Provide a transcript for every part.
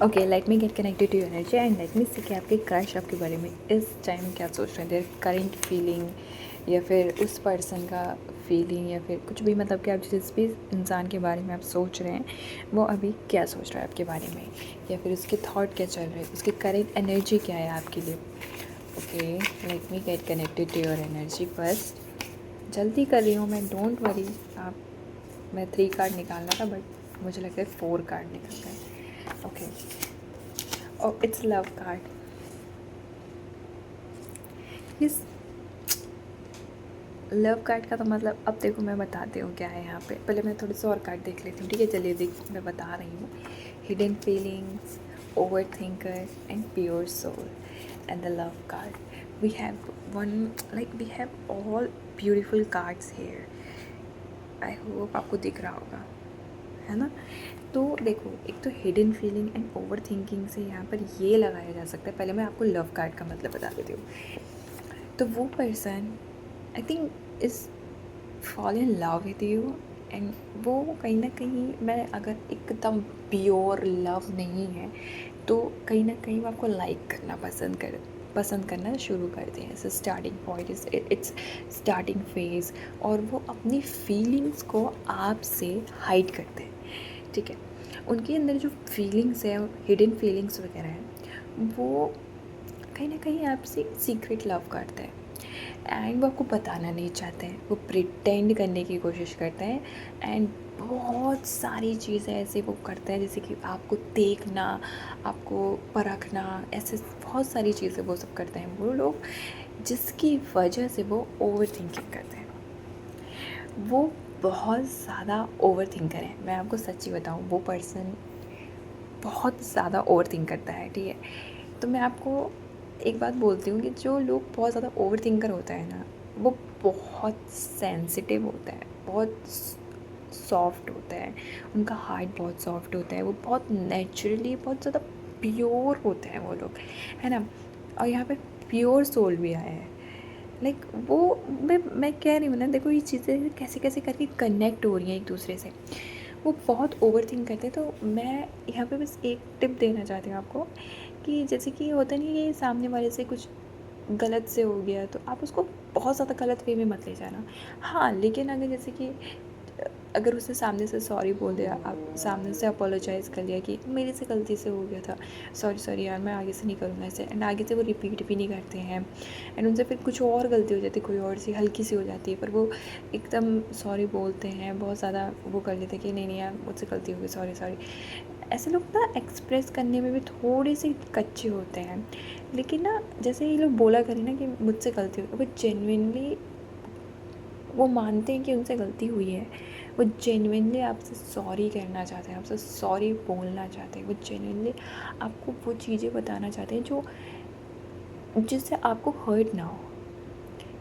Okay, let me get connected to your energy and let me see कि आपके crush आपके बारे में इस टाइम क्या सोच रहे हैं, देयर करेंट फीलिंग या फिर उस पर्सन का फीलिंग या फिर कुछ भी, मतलब कि आप जिस भी इंसान के बारे में आप सोच रहे हैं वो अभी क्या सोच रहा है आपके बारे में, या फिर उसके थॉट क्या चल रहे हैं, उसकी करेंट एनर्जी क्या है आपके लिए। Okay, let me get connected to your energy first. जल्दी कर रही हूँ मैं, डोंट वरी आप। मैं 3 कार्ड निकालना था बट मुझे लगता है 4 कार्ड निकल गए। Okay, oh it's love card. इस लव कार्ड का तो मतलब अब देखो मैं बताती हूँ क्या है यहाँ पे। पहले मैं थोड़े से और कार्ड देख लेती हूँ, ठीक है। चलिए देख, मैं बता रही हूँ। Hidden feelings, overthinker and pure soul and the love card. We have one, like we have all beautiful cards here. I hope आपको दिख रहा होगा, है ना। तो देखो, एक तो hidden feeling and over thinking से यहाँ पर ये लगाया जा सकता है। पहले मैं आपको लव कार्ड का मतलब बता देती हूँ। तो वो person I think is fall in love with you, and वो कहीं ना कहीं, मैं अगर एकदम प्योर लव नहीं है तो कहीं ना कहीं वो आपको लाइक करना पसंद करना शुरू करते हैं। It's starting point, it's starting phase. और वो अपनी फीलिंग्स को आपसे हाइड करते हैं, ठीक है। उनके अंदर जो फीलिंग्स है, हिडन फीलिंग्स वगैरह हैं, वो कहीं ना कहीं आपसे सीक्रेट लव करते हैं एंड वो आपको बताना नहीं चाहते हैं। वो प्रिटेंड करने की कोशिश करते हैं एंड बहुत सारी चीज़ें ऐसे वो करते हैं, जैसे कि आपको देखना, आपको परखना, ऐसे बहुत सारी चीज़ें वो सब करते हैं वो लोग, जिसकी वजह से वो ओवर थिंकिंग करते हैं। वो बहुत ज़्यादा ओवर थिंकर है। मैं आपको सच्ची बताऊँ, वो पर्सन बहुत ज़्यादा ओवर थिंक करता है, ठीक है। तो मैं आपको एक बात बोलती हूँ कि जो लोग बहुत ज़्यादा ओवर थिंकर होता है ना, वो बहुत सेंसिटिव होता है, बहुत सॉफ्ट होता है, उनका हार्ट बहुत सॉफ्ट होता है, वो बहुत नेचुरली बहुत ज़्यादा प्योर होते हैं वो लोग, है ना। और यहाँ पे प्योर सोल भी आया है। लाइक वो, मैं कह रही हूँ ना, देखो ये चीज़ें कैसे कैसे करके कनेक्ट हो रही हैं एक दूसरे से। वो बहुत ओवर थिंक करते हैं। तो मैं यहाँ पे बस एक टिप देना चाहती हूँ आपको, कि जैसे कि होता नहीं है, ये सामने वाले से कुछ गलत से हो गया तो आप उसको बहुत ज़्यादा गलत वे में मत ले जाना। हाँ, लेकिन अगर जैसे कि अगर उसने सामने से सॉरी बोल दिया, आप सामने से अपोलोजाइज़ कर लिया कि मेरे से गलती से हो गया था, सॉरी सॉरी यार, मैं आगे से नहीं करूँगा ऐसे, एंड आगे से वो रिपीट भी नहीं करते हैं। एंड उनसे फिर कुछ और गलती हो जाती है, कोई और सी हल्की सी हो जाती है, पर वो एकदम सॉरी बोलते हैं, बहुत ज़्यादा वो कर लेते हैं कि नहीं नहीं यार मुझसे गलती हो गई, सॉरी सॉरी। ऐसे लोग ना एक्सप्रेस करने में भी थोड़े से कच्चे होते हैं। लेकिन ना, जैसे ये लोग बोला करें ना कि मुझसे गलती हुई, वो जेन्युइनली वो मानते हैं कि उनसे गलती हुई है। वो जेन्युइनली आपसे सॉरी कहना चाहते हैं, आपसे सॉरी बोलना चाहते हैं। वो जेन्युइनली आपको वो चीज़ें बताना चाहते हैं जो, जिससे आपको हर्ट ना हो,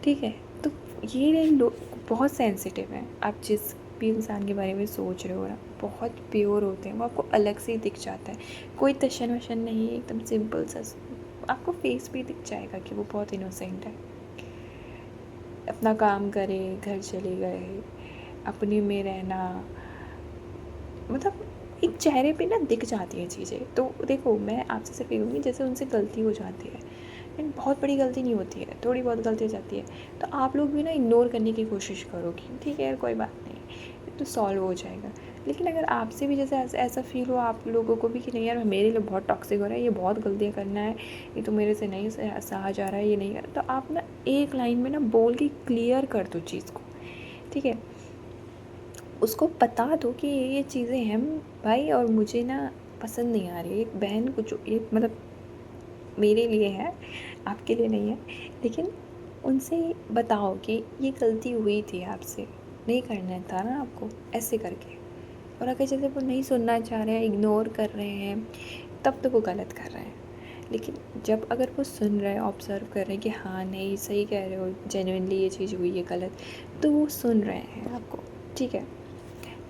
ठीक है। तो ये लोग बहुत सेंसिटिव हैं। आप जिस भी इंसान के बारे में सोच रहे हो ना, बहुत प्योर होते हैं, वो आपको अलग से ही दिख जाता है। कोई तशन वशन नहीं, एकदम सिंपल सा, आपको फेस भी दिख जाएगा कि वो बहुत इनोसेंट है। अपना काम करे, घर चले गए, अपने में रहना, मतलब एक चेहरे पे ना दिख जाती हैं चीज़ें। तो देखो, मैं आपसे सिर्फ ये कहूँगी, जैसे उनसे गलती हो जाती है, एंड बहुत बड़ी गलती नहीं होती है, थोड़ी बहुत गलती हो जाती है, तो आप लोग भी ना इग्नोर करने की कोशिश करो कि ठीक है यार कोई बात नहीं, ये तो सॉल्व हो जाएगा। लेकिन अगर आपसे भी जैसे ऐसा फील हो आप लोगों को भी कि नहीं यार मेरे लिए बहुत टॉक्सिक हो रहा है, ये बहुत गलतियाँ करना है, ये तो मेरे से नहीं सहा जा रहा है, ये नहीं कर, तो आप ना एक लाइन में ना बोल के क्लियर कर दो चीज़ को, ठीक है। उसको बता दो कि ये चीज़ें हैं भाई, और मुझे ना पसंद नहीं आ रही। एक बहन कुछ, एक मतलब मेरे लिए है, आपके लिए नहीं है, लेकिन उनसे बताओ कि ये गलती हुई थी आपसे, नहीं करना था ना आपको, ऐसे करके। और अगर जैसे वो नहीं सुनना चाह रहे हैं, इग्नोर कर रहे हैं, तब तो वो गलत कर रहे हैं। लेकिन जब अगर वो सुन रहे हैं, ऑब्ज़र्व कर रहे हैं कि हाँ नहीं सही कह रहे हो, जेन्युइनली ये चीज़ हुई है गलत, तो वो सुन रहे हैं आपको, ठीक है।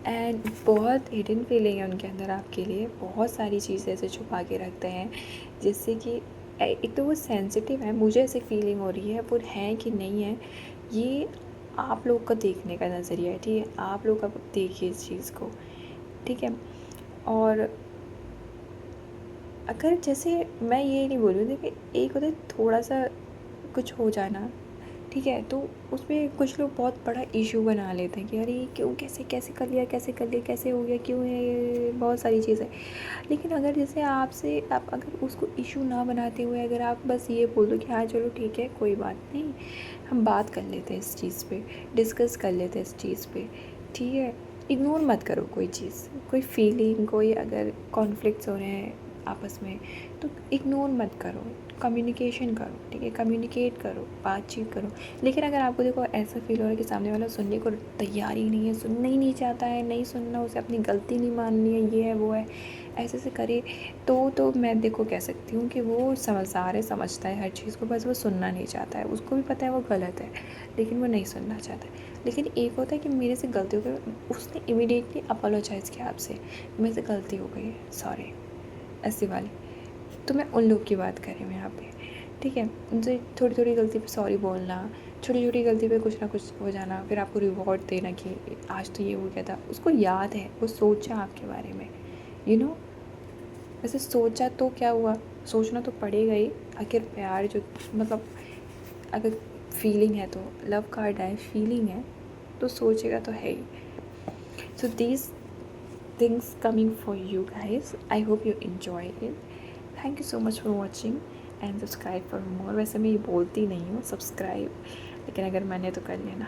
एंड बहुत हिडन फीलिंग है उनके अंदर आपके लिए, बहुत सारी चीज़ें ऐसे छुपा के रखते हैं, जिससे कि एक तो वो सेंसिटिव है, मुझे ऐसी फीलिंग हो रही है, वो है कि नहीं है, ये आप लोग का देखने का नज़रिया है, ठीक है। आप लोग अब देखिए इस चीज़ को, ठीक है। और अगर जैसे मैं ये नहीं बोल रही हूँ कि एक होता है थोड़ा सा कुछ हो जाना, ठीक है, तो उसमें कुछ लोग बहुत बड़ा इशू बना लेते हैं कि अरे क्यों, कैसे कैसे कर लिया, कैसे कर लिया, कैसे हो गया, क्यों है, ये बहुत सारी चीज़ें। लेकिन अगर जैसे आपसे आप अगर उसको इशू ना बनाते हुए अगर आप बस ये बोल दो कि हाँ चलो ठीक है कोई बात नहीं, हम बात कर लेते हैं इस चीज़ पे, डिस्कस कर लेते हैं इस चीज़ पे, ठीक है। इग्नोर मत करो कोई चीज़, कोई फीलिंग, कोई अगर कॉन्फ्लिक्ट्स हो रहे हैं आपस में तो इग्नोर मत करो, कम्युनिकेशन करो, ठीक है, कम्युनिकेट करो, बातचीत करो। लेकिन अगर आपको देखो ऐसा फील हो रहा है कि सामने वाला सुनने को तैयार ही नहीं है, सुनना ही नहीं चाहता है, नहीं सुनना, उसे अपनी गलती नहीं माननी है, ये है वो है, ऐसे ऐसे करे, तो मैं देखो कह सकती हूँ कि वो समझदार है, समझता है हर चीज़ को, बस वो सुनना नहीं चाहता है, उसको भी पता है वो गलत है लेकिन वो नहीं सुनना चाहता है। लेकिन एक होता है कि मेरे से गलती हो गई, उसने इमीडिएटली अपोलोजाइज़ किया आपसे, मेरे से गलती हो गई है, सॉरी, ऐसी वाली। तो मैं उन लोग की बात कर रही हूँ यहाँ पे, ठीक है। उनसे थोड़ी थोड़ी गलती पे सॉरी बोलना, छोटी छोटी गलती पे कुछ ना कुछ हो जाना, फिर आपको रिवॉर्ड देना कि आज तो ये हो गया था, उसको याद है, वो सोचा आपके बारे में, यू नो। वैसे सोचा तो क्या हुआ, सोचना तो पड़ेगा ही, आखिर प्यार जो मतलब अगर फीलिंग है तो लव का अड्डा है, फीलिंग है तो सोचेगा तो है ही। So these things coming for you guys. I hope you enjoy it. Thank you so much for watching and subscribe for more. वैसे मैं ये बोलती नहीं हूँ सब्सक्राइब, लेकिन अगर मैंने तो कर लेना।